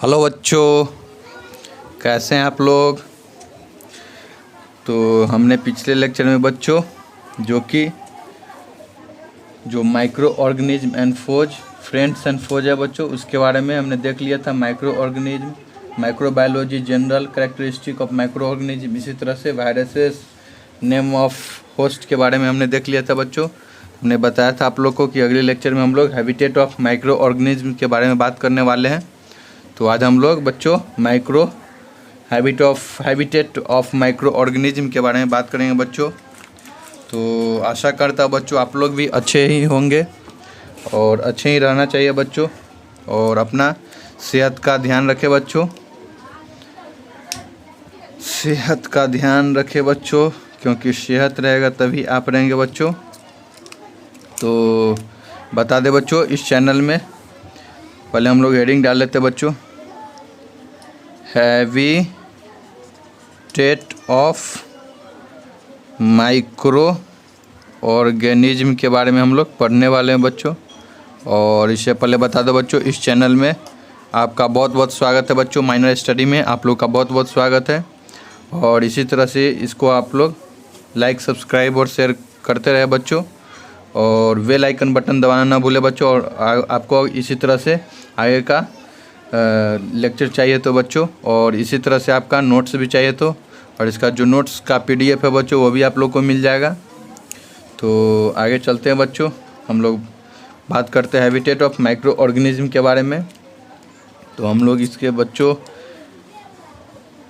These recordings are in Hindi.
हेलो बच्चों, कैसे हैं आप लोग। तो हमने पिछले लेक्चर में बच्चों जो microorganism and foes friends and foes है बच्चों, उसके बारे में हमने देख लिया था। Microorganism, microbiology, general characteristic of microorganism, इसी तरह से वायरसेस, नेम ऑफ होस्ट के बारे में हमने देख लिया था बच्चों। हमने बताया था आप लोग को कि अगले लेक्चर में हम लोग हैबिटेट ऑफ माइक्रो ऑर्गेनिज्म के बारे में बात करने वाले हैं। तो आज हम लोग बच्चों हैबिटेट ऑफ माइक्रो ऑर्गेनिज्म के बारे में बात करेंगे बच्चों। तो आशा करता हूँ बच्चों आप लोग भी अच्छे ही होंगे और अच्छे ही रहना चाहिए बच्चों, और अपना सेहत का ध्यान रखें बच्चों। सेहत का ध्यान रखें बच्चों, क्योंकि सेहत रहेगा तभी आप रहेंगे बच्चों। तो बता दें बच्चों, इस चैनल में पहले हम लोग हेडिंग डाल लेते हैं बच्चों, हैबिटेट ऑफ माइक्रो ऑर्गेनिज्म के बारे में हम लोग पढ़ने वाले हैं बच्चों। और इससे पहले बता दो बच्चों, इस चैनल में आपका बहुत बहुत स्वागत है बच्चों। माइनर स्टडी में आप लोग का बहुत बहुत स्वागत है। और इसी तरह से इसको आप लोग लाइक, सब्सक्राइब और शेयर करते रहे बच्चों, और बेल आइकन बटन दबाना ना भूले बच्चों। और आपको इसी तरह से आगे का लेक्चर चाहिए तो बच्चों, और इसी तरह से आपका नोट्स भी चाहिए तो, और इसका जो नोट्स का PDF है बच्चों वो भी आप लोग को मिल जाएगा। तो आगे चलते हैं बच्चों, हम लोग बात करते हैं हैबिटेट ऑफ माइक्रो ऑर्गेनिज्म के बारे में। तो हम लोग इसके बच्चों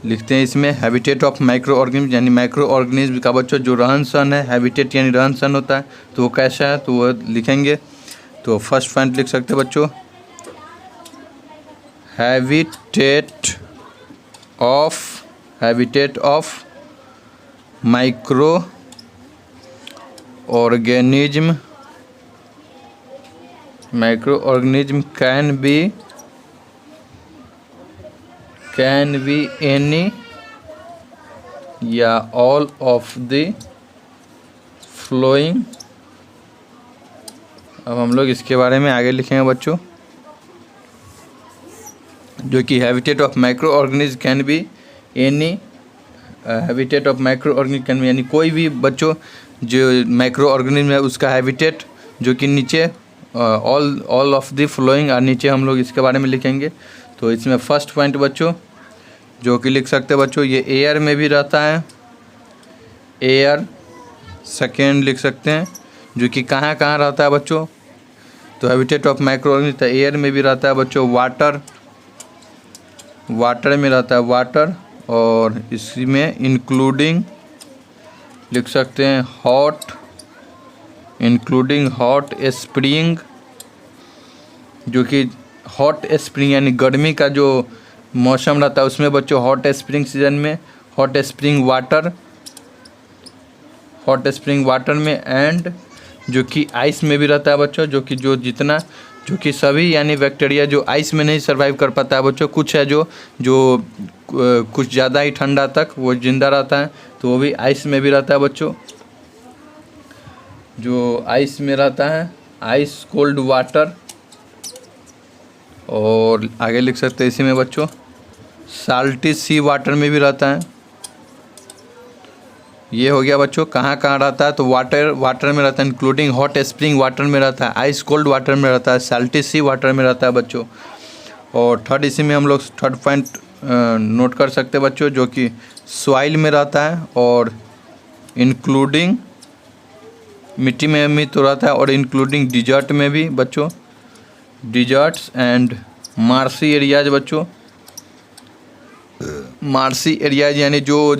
लिखते हैं इसमें हैबिटेट ऑफ माइक्रो ऑर्गेनिज्म, यानी माइक्रो ऑर्गेनिज्म का बच्चों जो रहन सहन है, हैबिटेट यानी रहन सहन होता है, तो वो कैसा है तो वो लिखेंगे। तो फर्स्ट पॉइंट लिख सकते हैं बच्चों, habitat of micro organism can be any या ऑल ऑफ द फ्लोइंग। अब हम लोग इसके बारे में आगे लिखेंगे बच्चों, जो कि habitat of micro organism can be any, habitat of micro organism can be यानी कोई भी बच्चों जो माइक्रो ऑर्गेनिज्म है उसका हैबिटेट, जो कि नीचे ऑल ऑफ द फ्लोइंग और नीचे हम लोग इसके बारे में लिखेंगे। तो इसमें फर्स्ट पॉइंट बच्चों जो कि लिख सकते हैं बच्चों, ये एयर में भी रहता है, एयर। सेकेंड लिख सकते हैं जो कि कहाँ कहाँ रहता है बच्चों, तो habitat of micro organism air में भी रहता है बच्चों, वाटर में रहता है, वाटर। और इसी में इंक्लूडिंग लिख सकते हैं हॉट स्प्रिंग, जो कि हॉट स्प्रिंग यानी गर्मी का जो मौसम रहता है उसमें बच्चों हॉट स्प्रिंग सीजन में हॉट स्प्रिंग वाटर में, एंड जो कि आइस में भी रहता है बच्चों, जो कि सभी यानी बैक्टीरिया जो आइस में नहीं सर्वाइव कर पाता है बच्चों, कुछ है जो कुछ ज़्यादा ही ठंडा तक वो जिंदा रहता है, तो वो भी आइस में भी रहता है बच्चों। जो आइस में रहता है, आइस कोल्ड वाटर। और आगे लिख सकते हैं इसी में बच्चों, साल्टी सी वाटर में भी रहता है। ये हो गया बच्चों कहाँ कहाँ रहता है, तो वाटर में रहता है, इंक्लूडिंग हॉट स्प्रिंग वाटर में रहता है, आइस कोल्ड वाटर में रहता है, साल्टी सी वाटर में रहता है बच्चों। और थर्ड इसी में हम लोग थर्ड पॉइंट नोट कर सकते हैं बच्चों, जो कि सॉइल में रहता है, और इंक्लूडिंग मिट्टी में भी तो रहता है, और इंक्लूडिंग डिजर्ट में भी बच्चों, डिजर्ट्स एंड मार्सी एरियाज बच्चों। मार्सी एरियाज यानी जो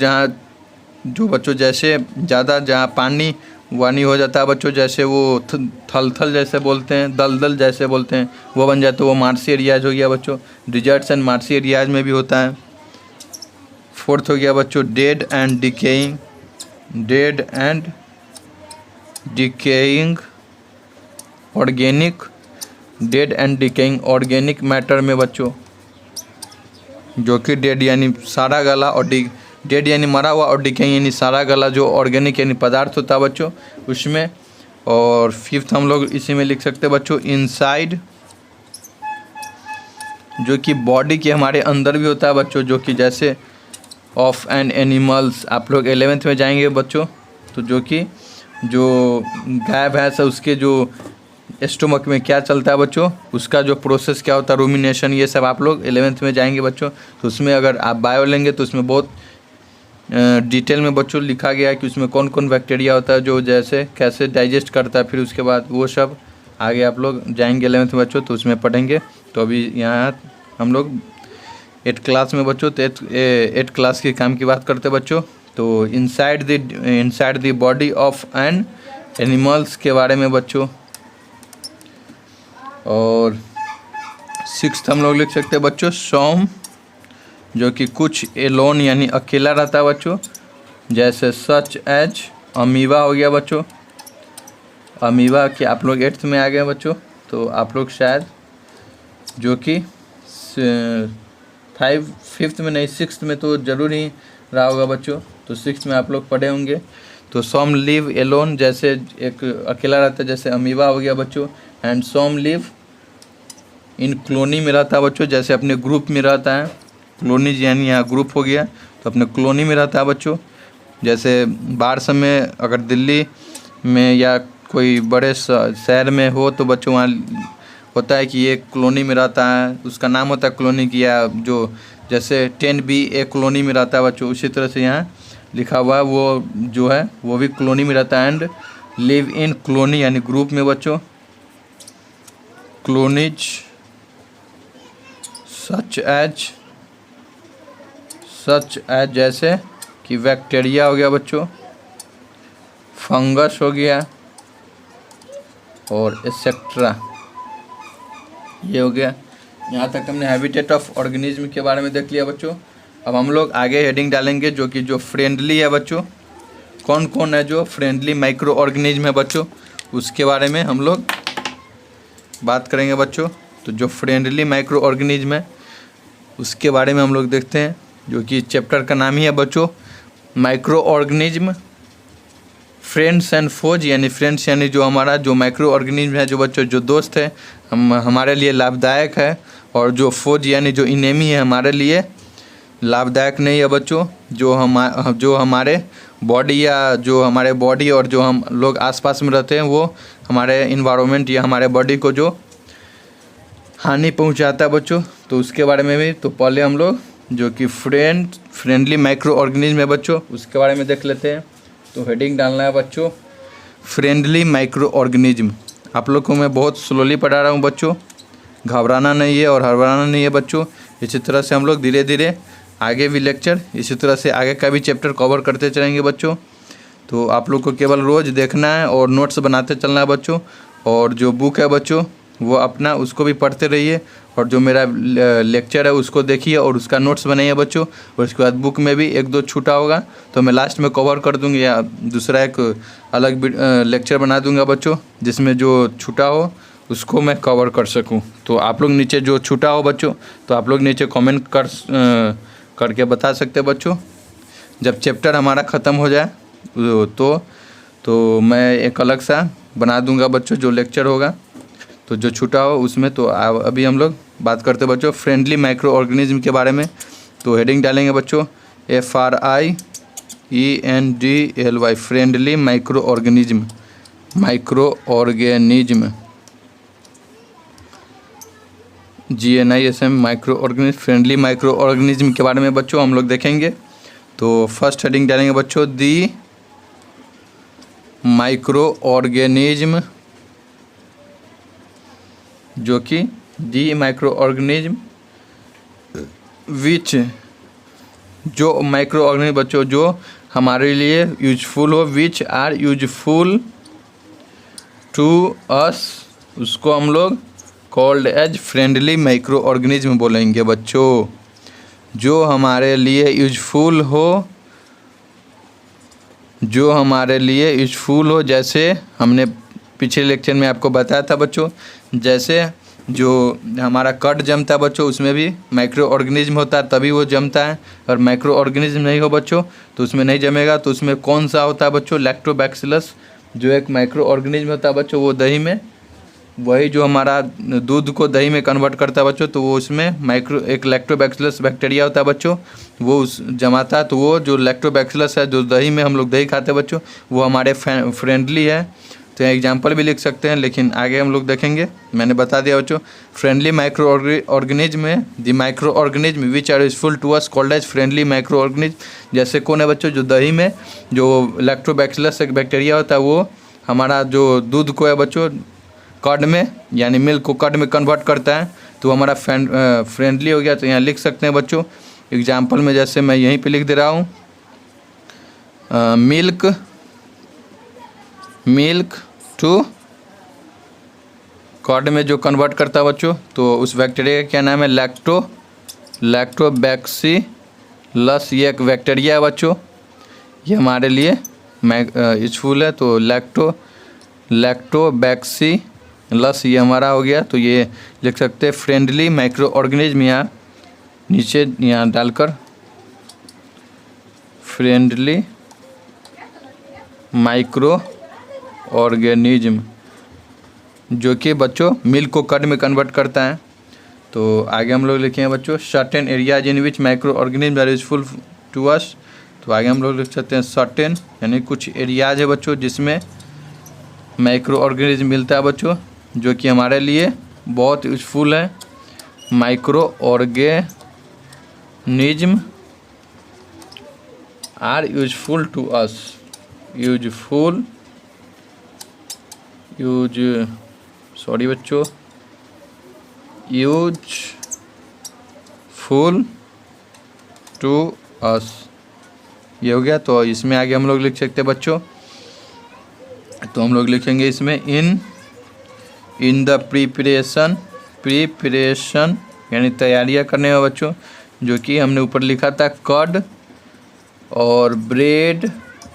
बच्चों जैसे ज़्यादा जहाँ पानी वानी हो जाता है बच्चों, जैसे वो थल जैसे बोलते हैं, दलदल जैसे बोलते हैं, वो बन जाए तो वो मार्सी एरियाज हो गया बच्चों। डिजर्ट्स एंड मार्सी एरियाज में भी होता है। फोर्थ हो गया बच्चों dead and decaying organic matter में बच्चों, जो कि डेड यानी सारा गला, और डेड यानी मरा हुआ, और डिकेइंग यानी सारा गला जो ऑर्गेनिक यानी पदार्थ होता है बच्चों उसमें। और फिफ्थ हम लोग इसी में लिख सकते हैं बच्चों, इनसाइड जो कि बॉडी के हमारे अंदर भी होता है बच्चों, जो कि जैसे ऑफ एन एनिमल्स, आप लोग 11th में जाएंगे बच्चों, तो जो कि जो गाय भैंस है उसके जो स्टोमक में क्या चलता है बच्चों, उसका जो प्रोसेस क्या होता है, रूमिनेशन, ये सब आप लोग 11th में जाएंगे बच्चों। तो उसमें अगर आप बायो लेंगे तो उसमें बहुत डिटेल में बच्चों लिखा गया है कि उसमें कौन कौन बैक्टीरिया होता है जो जैसे कैसे डाइजेस्ट करता है, फिर उसके बाद वो सब आगे आप लोग जाएंगे 11th में बच्चों तो उसमें पढ़ेंगे। तो अभी यहाँ हम लोग 8th क्लास में बच्चों, तो 8th क्लास के काम की बात करते बच्चों। तो inside the body of an animals के बारे में बच्चों। और 6th हम लोग लिख सकते हैं बच्चों सॉम, जो कि कुछ एलोन यानी अकेला रहता है बच्चों, जैसे सच एज अमीबा हो गया बच्चों। अमीबा के आप लोग 8th में आ गए बच्चों, तो आप लोग शायद जो कि 5th में नहीं 6th में तो ज़रूर ही रहा होगा बच्चों, तो 6th में आप लोग पढ़े होंगे। तो सॉम लिव एलोन, जैसे एक अकेला रहता है जैसे अमीबा हो गया बच्चों। एंड सॉम लिव इन कॉलोनी में रहता है बच्चों, जैसे अपने ग्रुप में रहता है। कॉलोनी यानी यहाँ ग्रुप हो गया, तो अपने कॉलोनी में रहता है बच्चों। जैसे बाहर समय अगर दिल्ली में या कोई बड़े शहर में हो तो बच्चों वहाँ होता है कि ये कॉलोनी में रहता है, उसका नाम होता है कॉलोनी की, या जो जैसे 10B एक कॉलोनी में रहता है बच्चों, उसी तरह से यहाँ लिखा हुआ है वो जो है वो भी कॉलोनी में रहता है। एंड लिव इन कॉलोनी यानी ग्रुप में बच्चों। कॉलोनीज सच एज जैसे कि बैक्टीरिया हो गया बच्चों, फंगस हो गया और एक्सेट्रा, ये हो गया। यहाँ तक हमने हैबिटेट ऑफ ऑर्गेनिज्म के बारे में देख लिया बच्चों। अब हम लोग आगे हेडिंग डालेंगे जो कि जो फ्रेंडली है बच्चों, कौन कौन है जो फ्रेंडली माइक्रो ऑर्गेनिज्म है बच्चों, उसके बारे में हम लोग बात करेंगे बच्चों। तो जो फ्रेंडली माइक्रो ऑर्गेनिज्म है उसके बारे में हम लोग देखते हैं, जो कि चैप्टर का नाम ही है बच्चों माइक्रो ऑर्गेनिज्म फ्रेंड्स एंड फोज, यानी फ्रेंड्स यानी जो हमारा जो माइक्रो ऑर्गेनिज्म है जो बच्चों जो दोस्त है हमारे लिए लाभदायक है, और जो फोज यानी जो इनेमी है हमारे लिए लाभदायक नहीं है बच्चों। जो हमारे बॉडी या जो हमारे बॉडी और जो हम लोग आसपास में रहते हैं वो हमारे इन्वायरमेंट या हमारे बॉडी को जो हानि पहुंचाता है बच्चों, तो उसके बारे में भी। तो पहले हम लोग जो कि फ्रेंडली माइक्रो ऑर्गेनिज्म है बच्चों उसके बारे में देख लेते हैं। तो हेडिंग डालना है बच्चों फ्रेंडली माइक्रो ऑर्गेनिज्म। आप लोग को मैं बहुत स्लोली पढ़ा रहा हूँ बच्चों, घबराना नहीं है और हड़बड़ाना नहीं है बच्चों। इसी तरह से हम लोग धीरे धीरे आगे भी लेक्चर इसी तरह से आगे का भी चैप्टर कवर करते चलेंगे बच्चों। तो आप लोग को केवल रोज़ देखना है और नोट्स बनाते चलना है बच्चों, और जो बुक है बच्चों वो अपना उसको भी पढ़ते रहिए, और जो मेरा लेक्चर है उसको देखिए और उसका नोट्स बनाइए बच्चों। और उसके बाद बुक में भी 1-2 छूटा होगा तो मैं लास्ट में कवर कर दूँगी, या दूसरा एक अलग लेक्चर बना दूँगा बच्चों जिसमें जो छूटा हो उसको मैं कवर कर सकूँ। तो आप लोग नीचे जो छूटा हो बच्चों तो आप लोग नीचे कमेंट करके बता सकते हैं बच्चों। जब चैप्टर हमारा ख़त्म हो जाए तो मैं एक अलग सा बना दूँगा बच्चों जो लेक्चर होगा, तो जो छूटा हो उसमें। तो अभी हम लोग बात करते हैं बच्चों फ्रेंडली माइक्रो ऑर्गेनिज्म के बारे में। तो हेडिंग डालेंगे बच्चों FRIENDLY friendly micro organism. GNISM micro organism friendly micro organism के बारे में बच्चों हम लोग देखेंगे। तो फर्स्ट हेडिंग डालेंगे बच्चों दी माइक्रो ऑर्गेनिज्म, जो कि दी माइक्रो ऑर्गेनिज्म विच, जो माइक्रो ऑर्गेनिज्म बच्चों जो हमारे लिए यूजफुल हो, which are useful to us, उसको हम लोग called as friendly microorganism बोलेंगे बच्चों। जो हमारे लिए यूजफुल हो, जैसे हमने पिछले लेक्चर में आपको बताया था बच्चों, जैसे जो हमारा कट जमता है बच्चों उसमें भी माइक्रो ऑर्गेनिज्म होता है तभी वो जमता है, और माइक्रो ऑर्गेनिज्म नहीं हो बच्चों तो उसमें नहीं जमेगा। तो उसमें कौन सा होता है बच्चों लैक्टोबैक्सिलस, जो एक माइक्रो ऑर्गेनिज्म होता है बच्चों वो दही में वही जो हमारा दूध को दही में कन्वर्ट करता है बच्चों, तो वो उसमें एक लैक्टोबैसिलस बैक्टीरिया होता है बच्चों, वो उस जमाता है। तो वो जो लैक्टोबैसिलस है जो दही में हम लोग दही खाते हैं बच्चों, वो हमारे फ्रेंडली है। तो एग्जाम्पल भी लिख सकते हैं, लेकिन आगे हम लोग देखेंगे। मैंने बता दिया बच्चों, फ्रेंडली माइक्रो ऑर्गेनिज्म में the microorganism which are useful to us called as friendly microorganism. जैसे कौन है बच्चों, जो दही में जो लैक्टोबैसिलस एक बैक्टीरिया होता है, वो हमारा जो दूध को है बच्चों कर्ड में यानी मिल्क को कर्ड में कन्वर्ट करता है, तो हमारा फ्रेंडली हो गया। तो यहाँ लिख सकते हैं बच्चों एग्जाम्पल में, जैसे मैं यहीं पे लिख दे रहा हूँ, मिल्क टू कर्ड में जो कन्वर्ट करता है बच्चों, तो उस बैक्टीरिया का क्या नाम है, लैक्टोबैक्सीलस। ये एक बैक्टीरिया है बच्चों, ये हमारे लिए यूजफुल है। तो लैक्टोबैक्सीलस ये हमारा हो गया। तो ये लिख सकते हैं फ्रेंडली माइक्रो ऑर्गेनिज्म, यहाँ नीचे यहाँ डालकर फ्रेंडली माइक्रो ऑर्गेनिज्म, जो कि बच्चों मिल्क को कर्ड में कन्वर्ट करता है। तो आगे हम लोग लिखे हैं बच्चों, certain areas in which microorganism are useful to us. तो आगे हम लोग लिख सकते हैं सर्टेन, यानी कुछ एरियाज है बच्चों जिसमें माइक्रो ऑर्गेनिज्म मिलता है बच्चों, जो कि हमारे लिए बहुत यूजफुल है। Microorganism are useful to us, useful to us, ये हो गया। तो इसमें आगे हम लोग लिख सकते हैं बच्चों, तो हम लोग लिखेंगे इसमें इन द प्रिपरेशन यानी तैयारियां करने में बच्चों, जो कि हमने ऊपर लिखा था कर्ड और ब्रेड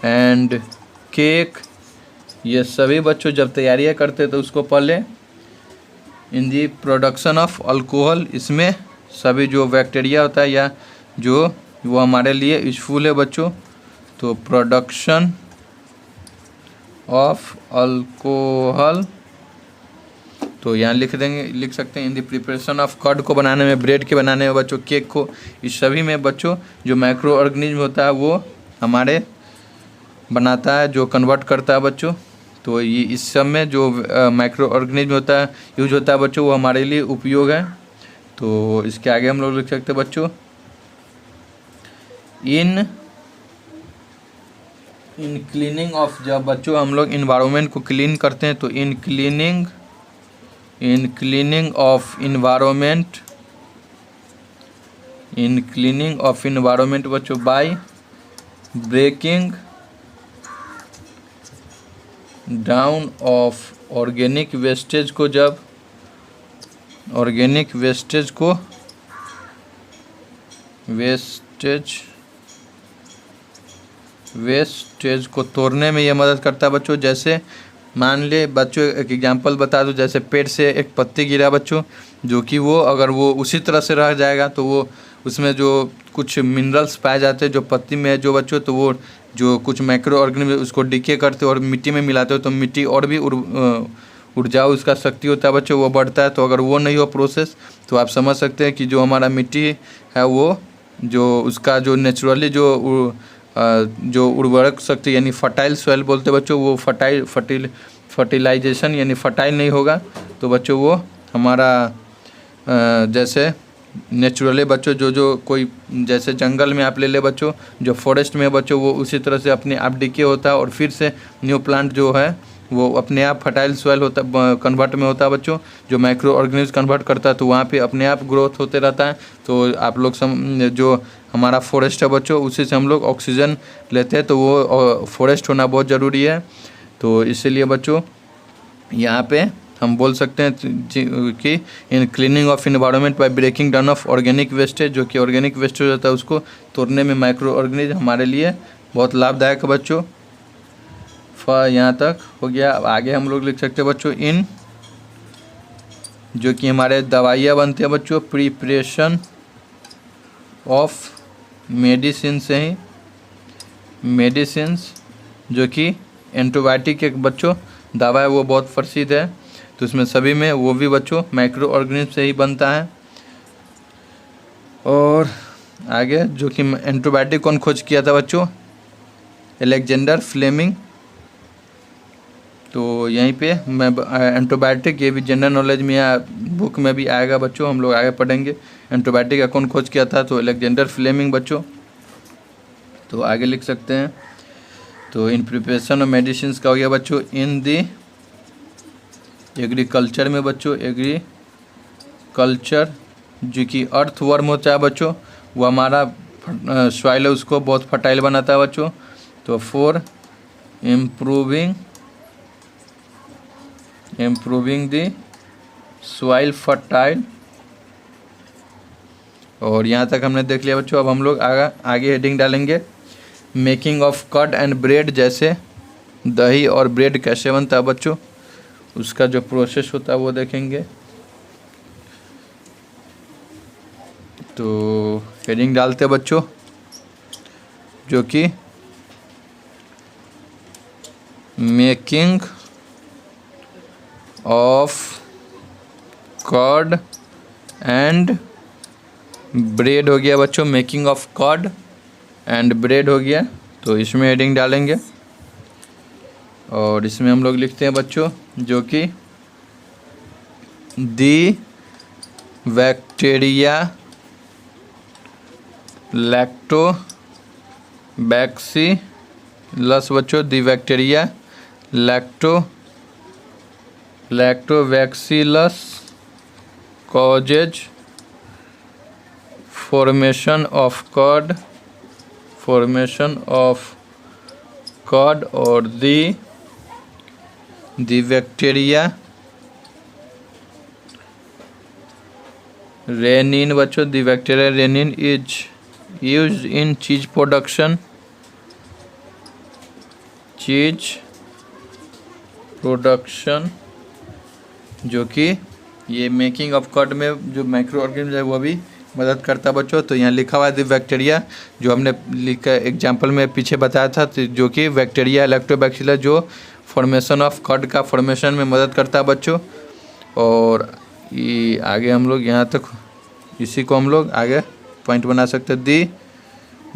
एंड केक, ये सभी बच्चों जब तैयारियां करते तो उसको पहले इन दी प्रोडक्शन ऑफ अल्कोहल, इसमें सभी जो बैक्टीरिया होता है या जो वो हमारे लिए यूजफुल है बच्चों। तो प्रोडक्शन ऑफ अल्कोहल, तो यहाँ लिख सकते हैं इन दी प्रिपरेशन ऑफ कर्ड को बनाने में, ब्रेड के बनाने में बच्चों, केक को, इस सभी में बच्चों जो माइक्रो ऑर्गेनिज्म होता है वो हमारे बनाता है, जो कन्वर्ट करता है बच्चों। तो ये इस सब में जो माइक्रो ऑर्गेनिज्म होता है यूज होता है बच्चों, वो हमारे लिए उपयोग है। तो इसके आगे हम लोग लिख सकते हैं बच्चों, इन क्लीनिंग ऑफ, जब बच्चों हम लोग इन्वायरमेंट को क्लीन करते हैं, तो इन क्लीनिंग ऑफ इन्वायरमेंट बच्चों by breaking down of organic wastage को, जब ऑर्गेनिक वेस्टेज को तोड़ने में ये मदद करता है बच्चों। जैसे मान ले बच्चों एक एग्जांपल बता दूं, जैसे पेड़ से एक पत्ती गिरा बच्चों, जो कि वो अगर वो उसी तरह से रह जाएगा तो वो उसमें जो कुछ मिनरल्स पाए जाते हैं जो पत्ती में है जो बच्चों, तो वो जो कुछ माइक्रो ऑर्गेनिज्म उसको डिके करते और मिट्टी में मिलाते हो, तो मिट्टी और भी ऊर्जाओं उसका शक्ति होता है बच्चों, वो बढ़ता है। तो अगर वो नहीं हो प्रोसेस, तो आप समझ सकते हैं कि जो हमारा मिट्टी है वो जो उसका जो नेचुरली जो उर्वरक शक्ति यानी फर्टाइल सॉइल बोलते हैं बच्चों, वो फर्टिलाइजेशन यानी फर्टाइल नहीं होगा। तो बच्चों वो हमारा जैसे नेचुरली बच्चों जो कोई जैसे जंगल में आप ले ले बच्चों, जो फॉरेस्ट में बच्चों, वो उसी तरह से अपने आप डिके होता है और फिर से न्यू प्लांट जो है वो अपने आप फर्टाइल सॉइल होता कन्वर्ट में होता है बच्चों, जो माइक्रो ऑर्गेनिज्म कन्वर्ट करता है, तो वहाँ पे अपने आप ग्रोथ होते रहता है। तो आप लोग जो हमारा फॉरेस्ट है बच्चों, उसी से हम लोग ऑक्सीजन लेते हैं, तो वो फॉरेस्ट होना बहुत ज़रूरी है। तो इसीलिए बच्चों यहाँ पे हम बोल सकते हैं कि in cleaning of environment by breaking down of organic wastage, जो कि ऑर्गेनिक वेस्टेज होता है उसको तोड़ने में माइक्रो ऑर्गेनिज्म हमारे लिए बहुत लाभदायक है बच्चों। यहाँ तक हो गया। अब आगे हम लोग लिख सकते हैं बच्चों, इन जो कि हमारे दवाइयाँ बनती हैं बच्चों, प्रिपरेशन ऑफ मेडिसिन से ही, मेडिसिन्स जो कि एंटीबायोटिक एक बच्चों दवा है वो बहुत प्रसिद्ध है। तो इसमें सभी में वो भी बच्चों माइक्रो ऑर्गेनिज्म से ही बनता है। और आगे जो कि एंटीबायोटिक कौन खोज किया था बच्चों? Alexander Fleming. तो यहीं पे मैं एंटीबायोटिक, ये भी जनरल नॉलेज में बुक में भी आएगा बच्चों, हम लोग आगे पढ़ेंगे। एंटीबायोटिक का कौन खोज किया था? तो अलेक्जेंडर फ्लेमिंग बच्चों। तो आगे लिख सकते हैं। तो इन प्रिपरेशन ऑफ मेडिसिन का हो गया बच्चों इन दी एग्रीकल्चर में बच्चों, एग्रीकल्चर जो कि अर्थवर्म होता है बच्चों, वो हमारा सॉइल है उसको बहुत फर्टाइल बनाता है बच्चों। तो for improving the soil fertile. और यहाँ तक हमने देख लिया बच्चों। अब हम लोग आगे हेडिंग डालेंगे making of curd and bread, जैसे दही और ब्रेड कैसे बनता है बच्चों, उसका जो प्रोसेस होता है वो देखेंगे। तो हेडिंग डालते हैं बच्चों जो कि making of curd and bread हो गया बच्चों, making of curd and bread हो गया। तो इसमें हेडिंग डालेंगे और इसमें हम लोग लिखते हैं बच्चों जो कि दी बैक्टीरिया लैक्टोबैक्सीलस बच्चों, the bacteria lactobacillus causes formation of curd or the bacteria renin बच्चों, the bacteria renin is used in cheese production जो कि ये मेकिंग ऑफ कर्ड में जो माइक्रो ऑर्गेनिज्म है वो भी मदद करता है बच्चों। तो यहाँ लिखा हुआ है दी बैक्टीरिया, जो हमने लिखा एग्जाम्पल में पीछे बताया था, तो जो कि बैक्टीरिया लैक्टोबैक्सीलस जो फॉर्मेशन ऑफ कर्ड का फॉर्मेशन में मदद करता है बच्चों। और ये आगे हम लोग यहाँ तक इसी को हम लोग आगे पॉइंट बना सकते हैं। दी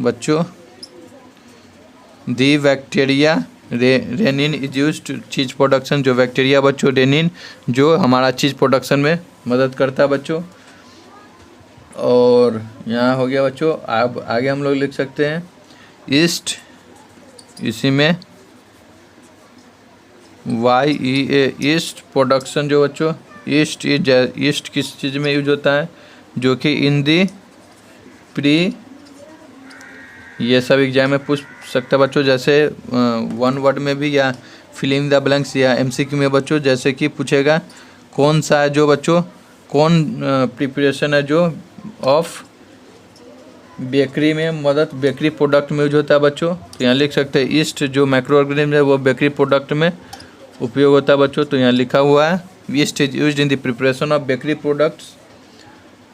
बच्चों the bacteria rennin is used cheese production, जो बैक्टीरिया बच्चों रेनिन जो हमारा चीज़ प्रोडक्शन में मदद करता है बच्चों। और यहाँ हो गया बच्चों। अब आगे हम लोग लिख सकते हैं ईस्ट, इसी में YEA ईस्ट प्रोडक्शन जो बच्चों ईस्ट किस चीज़ में यूज होता है? जो कि इन दी प्री, ये सब एग्जाम में पूछ सकता है बच्चों, जैसे वन वर्ड में भी या फिल इन द ब्लैंक्स या MCQ में बच्चों, जैसे कि पूछेगा कौन सा है जो बच्चों कौन प्रिपरेशन है जो ऑफ बेकरी में मदद बेकरी प्रोडक्ट में यूज होता है बच्चों। तो यहाँ लिख सकते हैं ईस्ट जो माइक्रो ऑर्गेनिज्म है वो बेकरी प्रोडक्ट में उपयोग होता है बच्चों। तो यहाँ लिखा हुआ है east is used in the preparation of bakery products.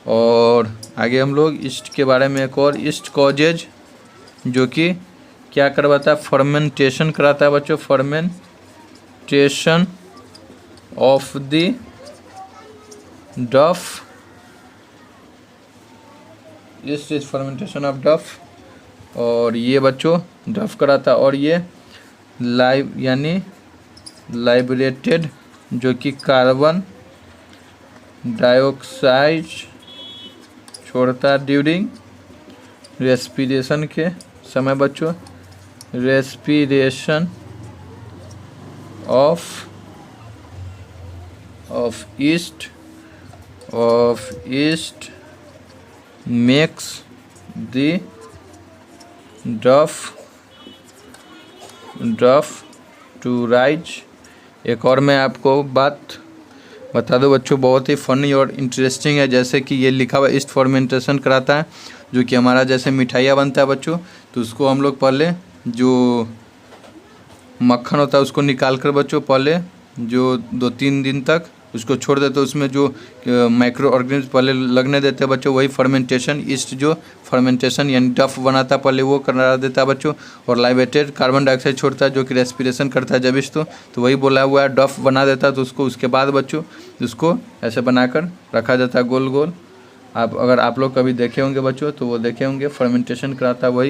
और आगे हम लोग ईस्ट के बारे में एक और ईस्ट कॉजेज जो कि क्या करवाता है? फर्मेंटेशन कराता है बच्चों, फर्मेंटेशन ऑफ द डफ, ईस्ट इज फर्मेंटेशन ऑफ डफ। और ये बच्चों डफ कराता है। और ये यानी लाइब्रेटेड जो कि कार्बन डाइऑक्साइड छोड़ता है ड्यूरिंग रेस्पिरेशन के समय बच्चों, respiration of east makes the डफ टू राइज। एक और मैं आपको बात बता दूं बच्चों, बहुत ही फनी और इंटरेस्टिंग है। जैसे कि ये लिखा हुआ ईस्ट फर्मेंटेशन कराता है, जो कि हमारा जैसे मिठाइयाँ बनता है बच्चों, तो उसको हम लोग पहले जो मक्खन होता है उसको निकाल कर बच्चों पहले जो 2-3 दिन तक उसको छोड़ देते, उसमें जो माइक्रो ऑर्गेनिज्म पहले लगने देते हैं बच्चों, वही फर्मेंटेशन ईस्ट जो फर्मेंटेशन यानी डफ बनाता है पहले वो करा देता है बच्चों। और लाइवेटेड कार्बन डाइऑक्साइड छोड़ता है जो कि रेस्पिरेशन करता है जब ईस्ट, तो वही बोला हुआ है डफ बना देता है। तो उसको उसके बाद बच्चों उसको ऐसे बनाकर रखा जाता है गोल गोल। अगर आप लोग कभी देखे होंगे बच्चों तो वो देखे होंगे, फर्मेंटेशन कराता है वही,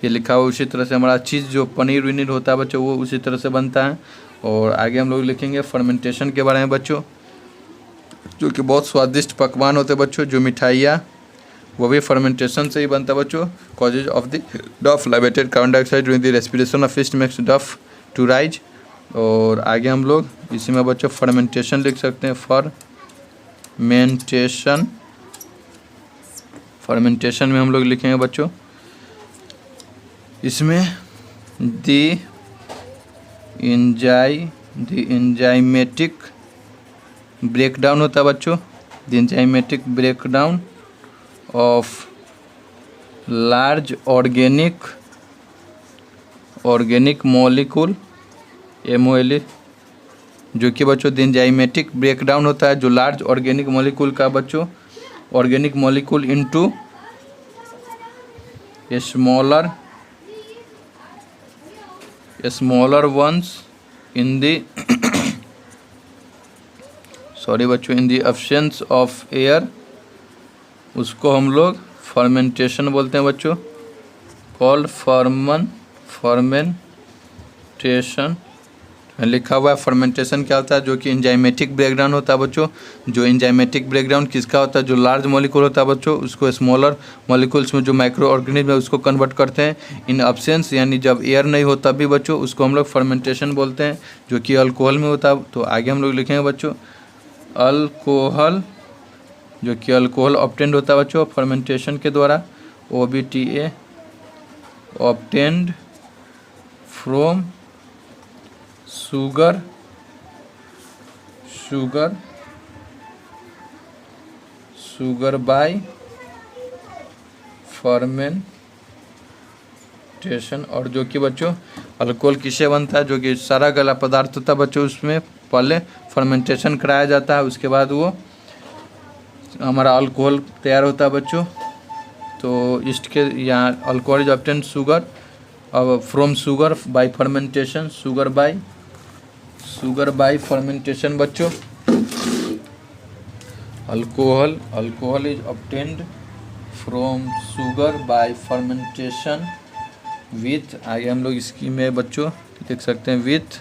ये लिखा हुआ। उसी तरह से हमारा चीज़ जो पनीर वनीर होता है बच्चों वो उसी तरह से बनता है। और आगे हम लोग लिखेंगे फर्मेंटेशन के बारे में बच्चों, जो कि बहुत स्वादिष्ट पकवान होते हैं बच्चों, जो मिठाइयाँ वो भी फर्मेंटेशन से ही बनता है बच्चों। Causes of the dough liberated carbon dioxide during the respiration of fish makes dough to rise. और आगे हम लोग इसी में बच्चों फर्मेंटेशन लिख सकते हैं, फर्मेंटेशन में हम लोग लिखेंगे बच्चों, इसमें द एंजाइमेटिक ब्रेकडाउन होता है बच्चों, the enzymatic breakdown of large organic molecule MOLE, जो कि बच्चों द एंजाइमेटिक ब्रेकडाउन होता है जो लार्ज ऑर्गेनिक मॉलिक्यूल का बच्चों, organic molecule into smaller ones in the in the absence of air, उसको हम लोग फर्मेंटेशन बोलते हैं बच्चों, कॉल्ड फर्मेंटेशन। लिखा हुआ है फर्मेंटेशन क्या होता है, जो कि एंजाइमेटिक ब्रेकडाउन होता है बच्चों। जो एंजाइमेटिक ब्रेकडाउन किसका होता है, जो लार्ज मॉलिक्यूल होता है बच्चों उसको स्मॉलर मॉलिक्यूल्स में जो माइक्रो ऑर्गेनिज्म है उसको कन्वर्ट करते हैं। इन एब्सेंस यानी जब एयर नहीं हो तब भी बच्चों उसको हम लोग फर्मेंटेशन बोलते हैं, जो कि अल्कोहल में होता है। तो आगे हम लोग लिखेंगे बच्चों अल्कोहल, जो कि अल्कोहल ऑब्टेंड होता है बच्चों फर्मेंटेशन के द्वारा, OBTA obtained from sugar by fermentation. और जो कि बच्चों अल्कोहल किससे बनता है, जो कि सारा गला पदार्थ होता है बच्चों उसमें पहले फर्मेंटेशन कराया जाता है, उसके बाद वो हमारा अल्कोहल तैयार होता है बच्चों। तो ईस्ट के यहाँ alcohol is obtained from sugar by fermentation, sugar by fermentation बच्चों। Alcohol is obtained from sugar by fermentation with, आगे हम लोग इसकी में बच्चों देख सकते हैं विथ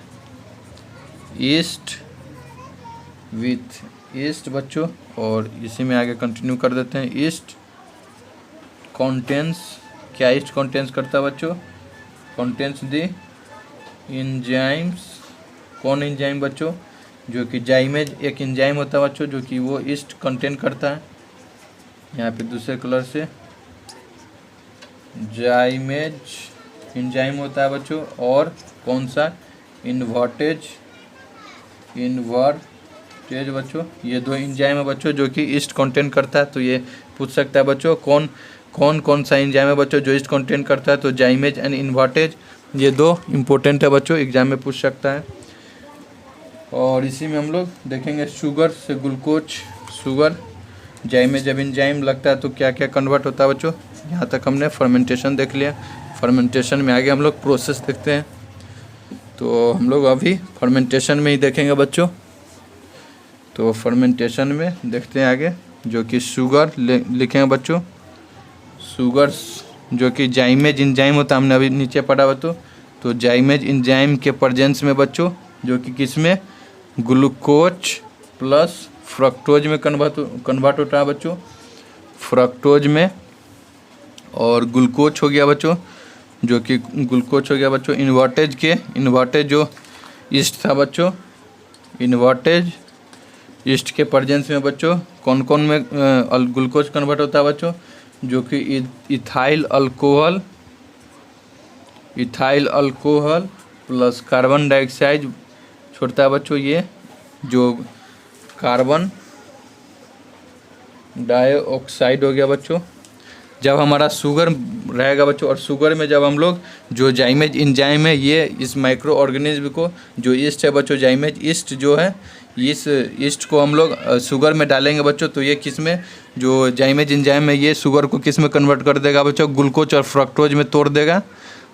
ईस्ट बच्चों। और इसी में आगे कंटिन्यू कर देते हैं, ईस्ट कंटेंस, क्या ईस्ट कंटेंस करता है बच्चों, कंटेंस द एंजाइम्स, कौन एंजाइम बच्चों, जो कि जाइमेज एक एंजाइम होता है बच्चों जो कि वो ईस्ट कंटेन करता है। यहाँ पे दूसरे कलर से जाइमेज एंजाइम होता है बच्चों, और कौन सा इन्वर्टेज बच्चों, ये दो एंजाइम है बच्चों जो कि ईस्ट कंटेन करता है। तो ये पूछ सकता है बच्चों कौन सा एंजाइम है बच्चों जो ईस्ट कंटेन करता है, तो जाइमेज एंड इन्वर्टेज, ये दो इम्पोर्टेंट है बच्चों, एग्जाम में पूछ सकता है। और इसी में हम लोग देखेंगे शुगर से ग्लूकोज, शुगर जाइमेज जब एंजाइम लगता है तो क्या क्या कन्वर्ट होता है बच्चों। यहाँ तक हमने फर्मेंटेशन देख लिया। फर्मेंटेशन में आगे हम लोग प्रोसेस देखते हैं, तो हम लोग अभी फर्मेंटेशन में ही देखेंगे बच्चों। तो फर्मेंटेशन में देखते हैं आगे, जो कि शुगर लिखेंगे बच्चों, शुगर जो कि जाइमेज एंजाइम होता है, हमने अभी नीचे पढ़ा बच्चों। तो जाइमेज एंजाइम के प्रेजेंस में बच्चों, जो कि किस में, ग्लूकोज प्लस फ्रक्टोज में कन्वर्ट होता है बच्चों, फ्रक्टोज में। और ग्लूकोज हो गया बच्चों, जो कि ग्लूकोज हो गया बच्चों इन्वर्टेज जो ईस्ट था बच्चों, इन्वर्टेज ईस्ट के प्रेजेंस में बच्चों कौन कौन में ग्लूकोज कन्वर्ट होता है बच्चों, जो कि ethyl alcohol plus carbon dioxide छोड़ता है बच्चों। ये जो कार्बन डाइऑक्साइड हो गया बच्चों, जब हमारा शुगर रहेगा बच्चों, और शुगर में जब हम लोग जो जाइमेज एंजाइम है, ये इस माइक्रो ऑर्गेनिज्म को, जो ईस्ट है बच्चों, जाइमेज ईस्ट जो है इस ईस्ट को हम लोग शुगर में डालेंगे बच्चों, तो ये किस में, जो जाइमेज एंजाइम है ये शुगर को किस में कन्वर्ट कर देगा बच्चों, ग्लूकोज और फ्रक्टोज में तोड़ देगा।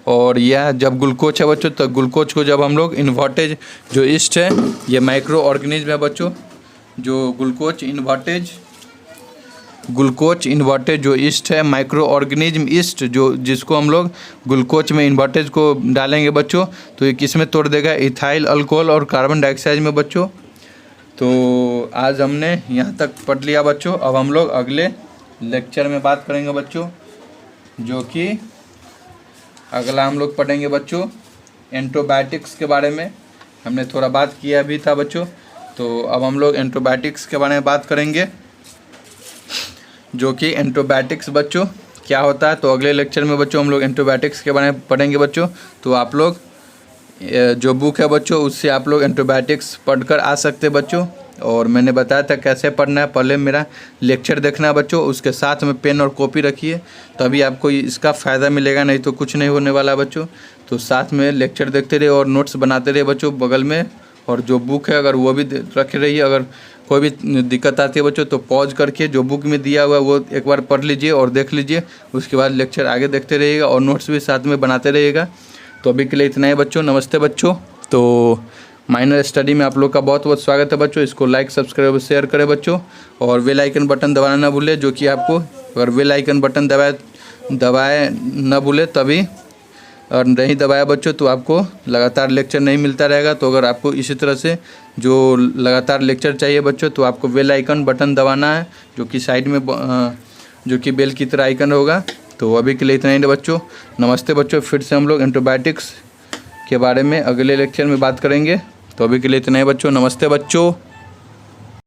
और यह जब ग्लूकोज है बच्चों, तो ग्लूकोज को जब हम लोग इन्वर्टेज, जो ईस्ट है ये माइक्रो ऑर्गेनिज्म है बच्चों, जो ग्लूकोज इन्वर्टेज जो ईस्ट है, माइक्रो ऑर्गेनिज्म ईस्ट, जो जिसको हम लोग ग्लूकोज में इन्वर्टेज को डालेंगे बच्चों, तो ये किस में तोड़ देगा, इथाइल अल्कोहल और कार्बन डाइऑक्साइड में बच्चों। तो आज हमने यहाँ तक पढ़ लिया बच्चों। अब हम लोग अगले लेक्चर में बात करेंगे बच्चों, जो कि अगला हम लोग पढ़ेंगे बच्चों एंटीबायोटिक्स के बारे में। हमने थोड़ा बात किया भी था बच्चों, तो अब हम लोग एंटीबायोटिक्स के बारे में बात करेंगे, जो कि एंटीबायोटिक्स बच्चों क्या होता है। तो अगले लेक्चर में बच्चों हम लोग एंटीबायोटिक्स के बारे में पढ़ेंगे बच्चों। तो आप लोग जो बुक है बच्चों उससे आप लोग एंटीबायोटिक्स पढ़कर आ सकते हैं बच्चों। और मैंने बताया था कैसे पढ़ना है, पहले मेरा लेक्चर देखना है बच्चों, उसके साथ में पेन और कॉपी रखिए, तभी आपको इसका फ़ायदा मिलेगा, नहीं तो कुछ नहीं होने वाला बच्चों। तो साथ में लेक्चर देखते रहिए और नोट्स बनाते रहिए बच्चों बगल में। और जो बुक है अगर वो भी रखे रहिए, अगर कोई भी दिक्कत आती है बच्चों तो पॉज करके जो बुक में दिया हुआ है वो एक बार पढ़ लीजिए और देख लीजिए, उसके बाद लेक्चर आगे देखते रहिएगा और नोट्स भी साथ में बनाते रहिएगा। तो अभी के लिए इतना ही बच्चों, नमस्ते बच्चों। तो माइनर स्टडी में आप लोग का बहुत बहुत स्वागत है बच्चों। इसको लाइक, सब्सक्राइब, शेयर करें बच्चों, और बेल आइकन बटन दबाना ना भूलें, जो कि आपको अगर बेल आइकन बटन दबाए ना भूलें तभी, और नहीं दबाया बच्चों तो आपको लगातार लेक्चर नहीं मिलता रहेगा। तो अगर आपको इसी तरह से जो लगातार लेक्चर चाहिए बच्चों, तो आपको बेल आइकन बटन दबाना है, जो कि साइड में जो कि बेल की तरह आइकन होगा। तो अभी के लिए इतना ही बच्चों, नमस्ते बच्चों। फिर से हम लोग एंटीबायोटिक्स के बारे में अगले लेक्चर में बात करेंगे। तो अभी के लिए इतना ही बच्चों, नमस्ते बच्चों।